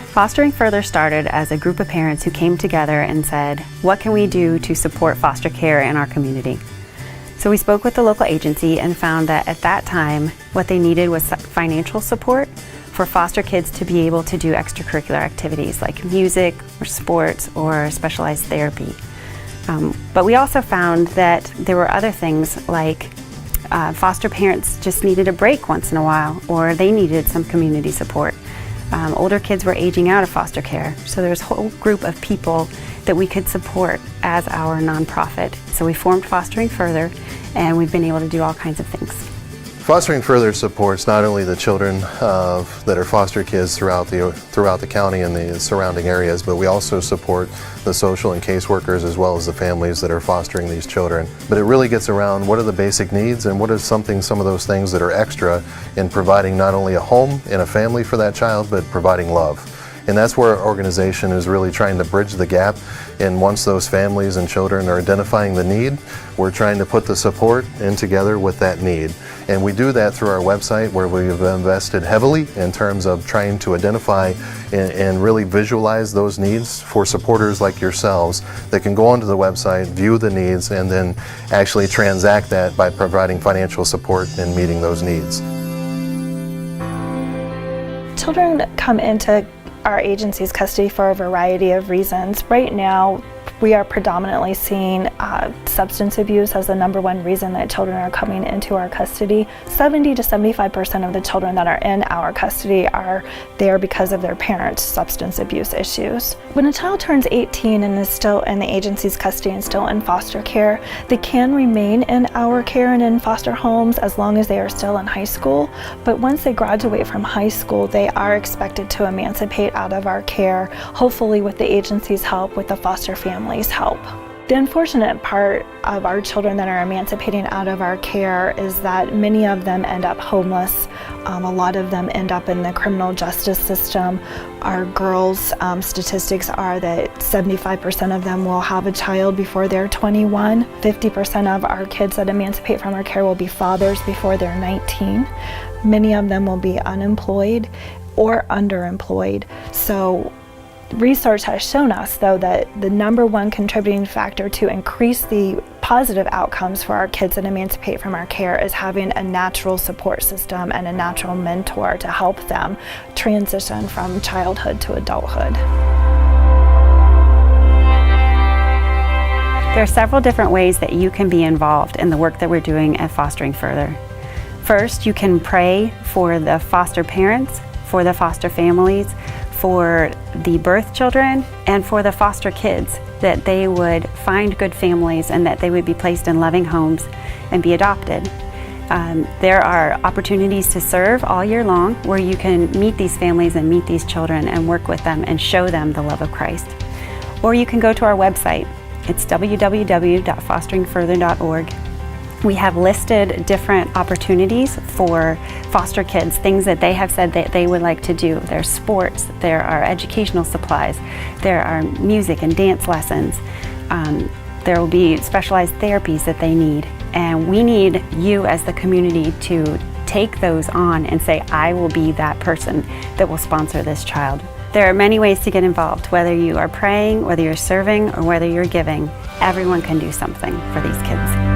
Fostering Further started as a group of parents who came together and said, what can we do to support foster care in our community? So we spoke with the local agency and found that at that time, what they needed was financial support for foster kids to be able to do extracurricular activities like music or sports or specialized therapy. But we also found that there were other things like foster parents just needed a break once in a while, or they needed some community support. Older kids were aging out of foster care, so there was a whole group of people that we could support as our nonprofit. So we formed Fostering Further, and we've been able to do all kinds of things. Fostering Further supports not only the children that are foster kids throughout the county and the surrounding areas, but we also support the social and caseworkers as well as the families that are fostering these children. But it really gets around what are the basic needs and what is some of those things that are extra in providing not only a home and a family for that child, but providing love. And that's where our organization is really trying to bridge the gap. And once those families and children are identifying the need, we're trying to put the support in together with that need. And we do that through our website, where we've invested heavily in terms of trying to identify and really visualize those needs for supporters like yourselves that can go onto the website, view the needs, and then actually transact that by providing financial support and meeting those needs. Children come into our agency's custody for a variety of reasons. Right now, we are predominantly seeing substance abuse as the #1 reason that children are coming into our custody. 70 to 75% of the children that are in our custody are there because of their parents' substance abuse issues. When a child turns 18 and is still in the agency's custody and still in foster care, they can remain in our care and in foster homes as long as they are still in high school. But once they graduate from high school, they are expected to emancipate out of our care, hopefully with the agency's help, with the foster family's help. The unfortunate part of our children that are emancipating out of our care is that many of them end up homeless. A lot of them end up in the criminal justice system. Our girls' statistics are that 75% of them will have a child before they're 21. 50% of our kids that emancipate from our care will be fathers before they're 19. Many of them will be unemployed or underemployed. So research has shown us, though, that the #1 contributing factor to increase the positive outcomes for our kids that emancipate from our care is having a natural support system and a natural mentor to help them transition from childhood to adulthood. There are several different ways that you can be involved in the work that we're doing at Fostering Further. First, you can pray for the foster parents, for the foster families, for the birth children, and for the foster kids, that they would find good families and that they would be placed in loving homes and be adopted. There are opportunities to serve all year long where you can meet these families and meet these children and work with them and show them the love of Christ. Or you can go to our website. It's www.fosteringfurther.org. We have listed different opportunities for foster kids, things that they have said that they would like to do. There's sports, there are educational supplies, there are music and dance lessons. There will be specialized therapies that they need. And we need you as the community to take those on and say, I will be that person that will sponsor this child. There are many ways to get involved, whether you are praying, whether you're serving, or whether you're giving. Everyone can do something for these kids.